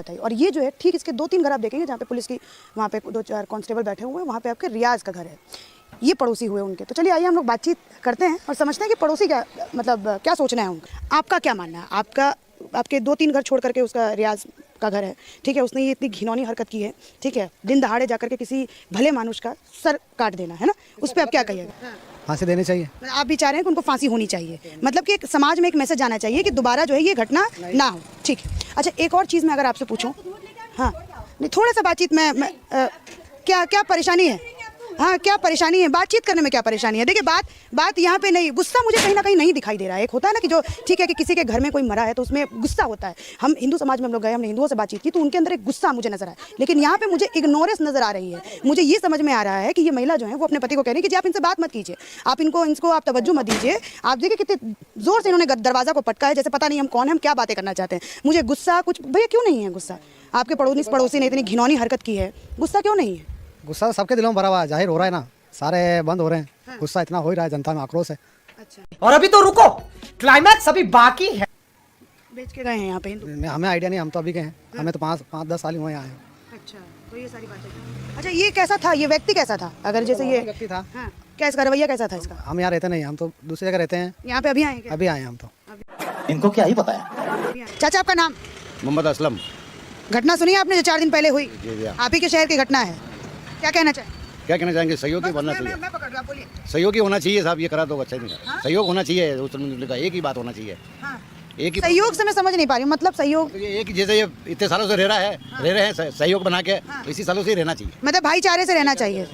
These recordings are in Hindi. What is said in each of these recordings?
बताइए। और ये जो है ठीक इसके 2-3 घर आप देखेंगे जहाँ पे पुलिस की वहाँ पे 2-4 कांस्टेबल बैठे हुए हैं, वहाँ पे आपके रियाज का घर है, ये पड़ोसी हुए उनके। तो चलिए आइए हम लोग बातचीत करते हैं और समझते हैं कि पड़ोसी क्या मतलब क्या सोचना है उनका। आपका क्या मानना है? आपके 2-3 घर छोड़ करके उसका रियाज का घर है, ठीक है, उसने ये इतनी घिनौनी हरकत की है, ठीक है, दिन दहाड़े जा करके किसी भले मानुष का सर काट देना है ना, उस पर आप क्या कहिएगा? फांसी देनी चाहिए। आप भी चाह रहे हैं कि उनको फांसी होनी चाहिए, मतलब कि एक समाज में एक मैसेज आना चाहिए कि दोबारा जो है ये घटना ना हो, ठीक है। अच्छा, एक और चीज़ मैं अगर आपसे पूछूं, हाँ नहीं थोड़ा सा बातचीत में क्या परेशानी है? हाँ क्या परेशानी है? बातचीत करने में क्या परेशानी है? देखिए बात यहाँ पे नहीं, गुस्सा मुझे कहीं ना कहीं नहीं दिखाई दे रहा है। एक होता है ना कि जो ठीक है कि किसी के घर में कोई मरा है तो उसमें गुस्सा होता है। हम हिंदू समाज में हम लोग गए, हमने हिंदुओं से बातचीत की तो उनके अंदर एक गुस्सा मुझे नजर आया, लेकिन यहाँ पे मुझे इग्नोरेंस नजर आ रही है। मुझे ये समझ में आ रहा है कि ये महिला जो है वो अपने पति को कह रही है कि जी आप इनसे बात मत कीजिए, आप इनको आप तवज्जो मत दीजिए। आप देखिए कितने जोर से इन्होंने दरवाजा को पटका है, जैसे पता नहीं हम कौन है, हम क्या बातें करना चाहते हैं। मुझे गुस्सा कुछ भैया क्यों नहीं है गुस्सा? आपके पड़ोसी ने इतनी घिनौनी हरकत की है, गुस्सा क्यों नहीं है? गुस्सा सबके दिलों में भरा हुआ है, जाहिर हो रहा है ना, सारे बंद हो रहे हैं। गुस्सा इतना हो ही रहा है, जनता में आक्रोश है। अच्छा, और अभी तो रुको, क्लाइमैक्स अभी बाकी है। बेच के गए हैं यहाँ पे हिंदू? हमें आइडिया नहीं, हम तो अभी गए हैं, हमें तो 5-10 साल हुए हैं। अच्छा, तो ये सारी बातें। अच्छा, ये कैसा था? ये व्यक्ति कैसा था? अगर जैसे ये व्यक्ति था, हाँ, क्या इसका रवैया कैसा था इसका? हम यहाँ रहते नहीं, हम तो दूसरी जगह रहते हैं। यहाँ पे अभी आए क्या? अभी आए हम तो। इनको क्या ही पता है। चाचा आपका नाम? मोहम्मद असलम। घटना सुनी आपने जो 4 दिन पहले हुई? जी। आप ही के शहर की घटना है, क्या कहना चाहिए? क्या कहना चाहेंगे? सहयोगी बनना चाहिए, मैं पकड़ रहा, बोलिए। सहयोगी होना चाहिए साहब, ये करा तो अच्छा नहीं है। सहयोग होना चाहिए, उस का एक ही बात होना चाहिए, एक ही सहयोग से मैं समझ नहीं पा रही हूँ, मतलब सहयोग ये एक जैसे ये इतने सालों से रह रहे हैं सहयोग बना के, इसी सालों से ही रहना चाहिए। मतलब भाईचारे से रहना चाहिए।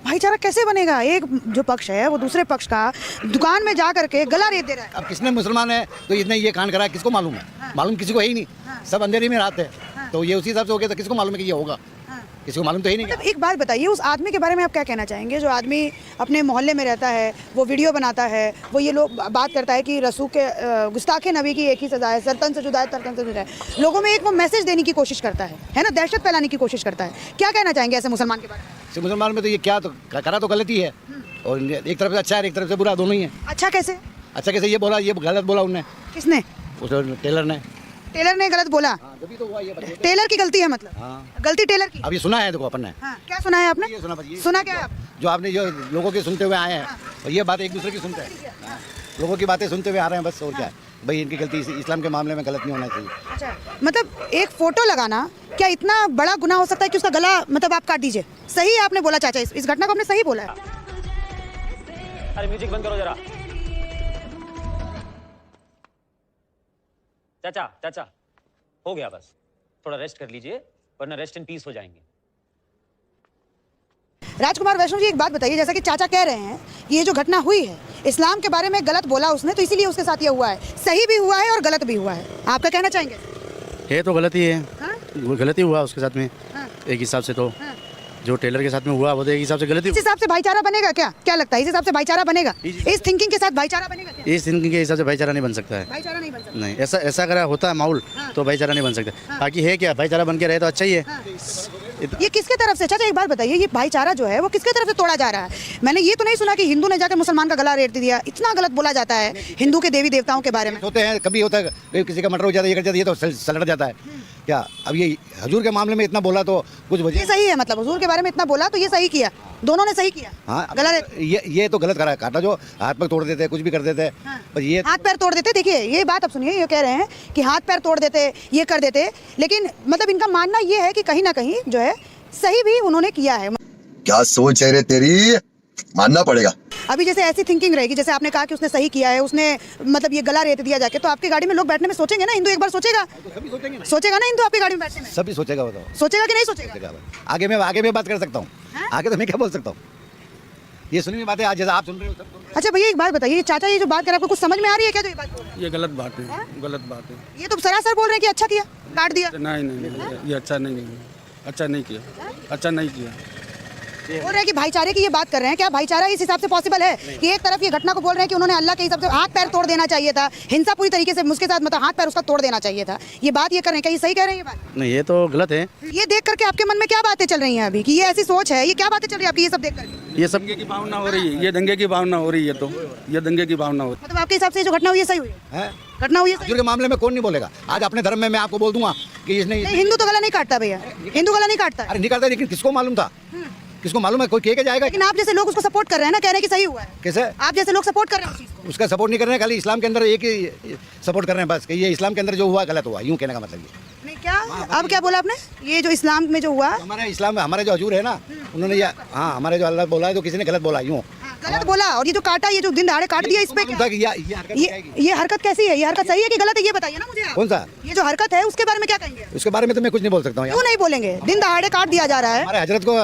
भाईचारा कैसे बनेगा? एक जो पक्ष है वो दूसरे पक्ष का दुकान में जा करके गला रेत दे रहा है। अब किसने मुसलमान है तो इसने ये कांड करा, किसको मालूम है? मालूम किसी को है ही नहीं, सब अंधेरे में रहते हैं। तो ये उसी हिसाब से हो गया, तो किसको मालूम है कि ये होगा? किसी को मालूम तो ही नहीं। मतलब एक बात बताइए, उस आदमी के बारे में आप क्या कहना चाहेंगे जो आदमी अपने मोहल्ले में रहता है, वो वीडियो बनाता है, वो ये लोग बात करता है कि रसूल के गुस्ताखे नबी की एक ही सज़ा है, सरतन से जुदा है, तरतन से जुदा है, लोगों में एक वो मैसेज देने की कोशिश करता है ना, दहशत फैलाने की कोशिश करता है। क्या कहना चाहेंगे ऐसे मुसलमान के बारे में? मुसलमान में तो ये क्या तो करा तो गलती है, और एक तरफ से अच्छा है एक तरफ से बुरा, दोनों ही है। अच्छा कैसे? अच्छा कैसे? ये बोला, ये गलत बोला उनने। किसने? उस टेलर ने गलत बोला? जब तो हुआ ये टेलर की गलती है मतलब? गलती टेलर की? अब ये सुना है देखो अपन ने। क्या सुना है आपने? ये सुना क्या है आप? जो आपने जो लोगों के सुनते हुए आए हैं, और ये बात एक दूसरे की सुनते हैं, लोगों की बातें सुनते हुए आ रहे हैं बस, और क्या है भाई, इनकी गलती इस्लाम के मामले में गलत नहीं होना चाहिए। अच्छा, मतलब एक फोटो लगाना क्या इतना बड़ा गुनाह हो सकता है कि उसका गला मतलब आप काट दीजिए? सही आपने बोला चाचा, इस घटना को आपने सही बोला है। अरे म्यूजिक बंद करो जरा। चाचा हो गया, बस थोड़ा रेस्ट कर लीजिए, वरना रेस्ट इन पीस हो जाएंगे। राजकुमार वैष्णव जी, एक बात बताइए, जैसा कि चाचा कह रहे हैं ये जो घटना हुई है, इस्लाम के बारे में गलत बोला उसने तो इसीलिए उसके साथ ये हुआ है, सही भी हुआ है और गलत भी हुआ है, आप क्या कहना चाहेंगे? ये तो गलत ही है। हाँ? गलत ही हुआ उसके साथ में। हाँ? एक हिसाब से तो जो टेलर के साथ में हुआ वो तो एक हिसाब से गलत ही। इस हिसाब से भाईचारा बनेगा क्या लगता है? इस हिसाब से भाईचारा बनेगा? इस थिंकिंग के साथ भाईचारा बनेगा क्या? इस थिंकिंग के हिसाब से भाईचारा नहीं बन सकता है। भाईचारा नहीं बन सकता। नहीं, ऐसा अगर होता है माहौल तो भाईचारा नहीं बन सकता। बाकी है क्या, भाईचारा बन के रहे तो अच्छा ही है। ये किसके तरफ से? चाचा एक बात बताइए, ये भाईचारा जो है वो किसके तरफ से तोड़ा जा रहा है? मैंने ये तो नहीं सुना कि हिंदू ने जाकर मुसलमान का गला रेत दिया, इतना गलत बोला जाता है हिंदू के देवी देवताओं के बारे में। होते हैं, कभी होता है किसी का मर्डर हो जाता है, ये कर जाता है, ये तो सलट जाता है क्या? अब ये हजूर के मामले में इतना बोला तो कुछ वजह ये सही है, मतलब हुजूर के बारे में इतना बोला तो ये सही किया, दोनों ने सही किया। हाँ, गलत ये तो गलत करा, काटा जो हाथ पैर तोड़ देते, कुछ भी कर देते, पर ये हाथ पैर तोड़ देते। देखिए ये बात अब सुनिए, ये कह रहे हैं कि हाथ पैर तोड़ देते, ये कर देते, लेकिन मतलब इनका मानना ये है कि कहीं ना कहीं जो है सही भी उन्होंने किया है। क्या सोच है रे तेरी, मानना पड़ेगा। अभी जैसे ऐसी थिंकिंग रहेगी, जैसे आपने कहा कि उसने सही किया है, उसने मतलब ये गला रेत दिया जाके, तो आपकी गाड़ी में लोग बैठने में सोचेंगे ना, हिंदू एक बार सोचेगा ना हिंदू आपकी गाड़ी में बैठने में? सभी सोचेगा, बताओ सोचेगा कि नहीं सोचेगा? आगे मैं बात कर सकता हूँ, आगे तो मैं क्या बोल सकता हूँ, ये सुनी हुई बातें आज जैसा आप सुन रहे हो। अच्छा भैया एक बात बताइए, चाचा ये जो बात कर आपको कुछ समझ में आ रही है क्या? जो ये बात बोल रहे हैं ये गलत बात है, गलत बात है। ये तो सरासर बोल रहे हैं कि अच्छा किया, काट दिया। नहीं, ये अच्छा नहीं किया, अच्छा नहीं किया। बोल रहे हैं कि भाईचारे की ये बात कर रहे हैं, क्या भाईचारा इस हिसाब से पॉसिबल है कि एक तरफ ये घटना को बोल रहे हैं कि उन्होंने अल्लाह के हिसाब से हाथ पैर तोड़ देना चाहिए था, हिंसा पूरी तरीके से उसके साथ मतलब हाथ पैर उसका तोड़ देना चाहिए था, ये बात ये कर रहे हैं, क्या ये सही कह रहे हैं ये बात? नहीं, ये तो गलत है। ये देख करके आपके मन में क्या बातें चल रही हैं अभी कि ये ऐसी सोच है, ये क्या बातें चल रही है आपकी ये सब देख करके? ये सब दंगे की भावना हो रही है, ये दंगे की भावना हो रही है, तो ये दंगे की भावना हो रही मतलब आपके हिसाब से जो घटना हुई है सही हुई है? है घटना हुई है सही? हजूर के मामले में कौन नहीं बोलेगा? आज अपने धर्म में मैं आपको बोल दूंगा कि इसने नहीं, हिंदू तो गला नहीं काटता भैया, हिंदू गला नहीं काटता है। अरे नहीं करता, लेकिन किसको मालूम था? किसको मालूम है? कोई कह के जाएगा? लेकिन आप जैसे लोग उसको सपोर्ट कर रहे हैं ना, कह रहे हैं कि सही हुआ है। कैसे? आप जैसे लोग सपोर्ट कर रहे हैं उस चीज़ को। उसका सपोर्ट नहीं कर रहे हैं, खाली इस्लाम के अंदर एक ही सपोर्ट कर रहे हैं बस, कि ये इस्लाम के अंदर जो हुआ गलत हुआ, यूं कहने का मतलब ये। नहीं क्या अब क्या बोला आपने? ये जो इस्लाम में जो हुआ हमारा इस्लाम में हमारे जो हजूर है ना, उन्होंने ये हाँ हमारे जो अल्लाह बोला है, तो किसी ने गलत बोला यूं गलत बोला, और ये जो काटा, ये जो दिन दहाड़े काट दिया, इस पे मालूम क्या? था कि ये हरकत क्या है? ये हरकत कैसी है? ये हरकत सही है कि गलत है, ये बताइए ना मुझे आप। कौन सा? ये जो हरकत है उसके बारे में क्या कहेंगे? उसके बारे में तो मैं कुछ नहीं बोल सकता हूँ यार। क्यों नहीं बोलेंगे? दिन दहाड़े काट दिया जा रहा है, हमारे हजरत को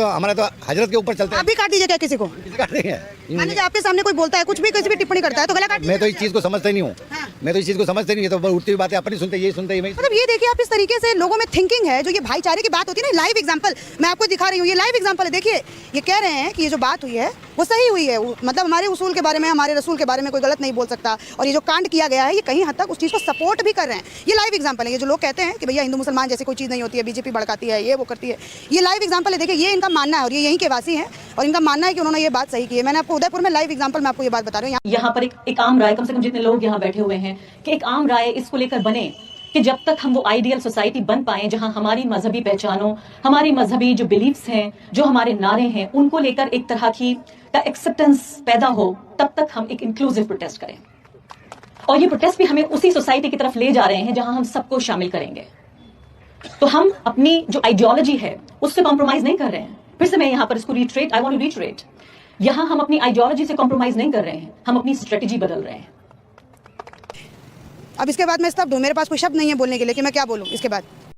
हमारे तो हजरत के ऊपर चलते आप भी काट दीजिए क्या किसी को? किसी काट रही है यूं माने जो आपके सामने कोई बोलता है कुछ भी, किसी भी टिप्पणी करता है तो गला काट मैं तो दीजिए। इस चीज़ को समझता ही नहीं हूँ। हाँ। मैं तो इस चीज़ को समझते नहीं, तो उठती हुई बातें अपनी सुनते, ये सुनते ही मतलब ये देखिए आप इस तरीके से लोगों में थिंकिंग है, जो ये भाईचारे की बात होती है ना, लाइव एग्जांपल मैं आपको दिखा रही हूँ, ये लाइव एग्जांपल है। देखिए ये कह रहे हैं कि ये जो बात हुई है वो सही हुई है, मतलब हमारे उसूल के बारे में, हमारे रसूल के बारे में कोई गलत नहीं बोल सकता, और ये जो कांड किया गया है ये कहीं हद तक उस चीज़ को सपोर्ट भी कर रहे हैं। ये लाइव एग्जांपल है। ये जो लोग कहते हैं कि भैया हिंदू मुसलमान जैसी कोई चीज़ नहीं होती है, बीजेपी भड़काती है, ये वो करती है, ये लाइव एग्जांपल है। देखिए ये इनका मानना है, और ये यहीं के वासी हैं, और इनका मानना है कि उन्होंने ये बात सही की है। मैंने आपको उदयपुर में लाइव एग्जांपल मैं आपको ये बात बता रही हूँ। यहाँ पर एक आम राय, कम से कम जितने लोग यहाँ बैठे हुए हैं, कि एक आम राय इसको लेकर बने कि जब तक हम वो आइडियल सोसाइटी बन पाए जहां हमारी मजहबी पहचानों, हमारी मजहबी जो बिलीफ्स हैं, जो हमारे नारे हैं, उनको लेकर एक तरह की एक्सेप्टेंस पैदा हो, तब तक हम एक इंक्लूसिव प्रोटेस्ट करें। और ये प्रोटेस्ट भी हमें उसी सोसाइटी की तरफ ले जा रहे हैं जहां हम सबको शामिल करेंगे। तो हम अपनी जो आइडियोलॉजी है उससे कॉम्प्रोमाइज नहीं कर रहे हैं। फिर से मैं यहाँ पर इसको reiterate, I want to reiterate, यहाँ हम अपनी आइडियोलॉजी से कॉम्प्रोमाइज नहीं कर रहे हैं, हम अपनी स्ट्रेटेजी बदल रहे हैं। अब इसके बाद मैं स्तब्ध हूँ, मेरे पास कोई शब्द नहीं है बोलने के लिए कि मैं क्या बोलूँ इसके बाद।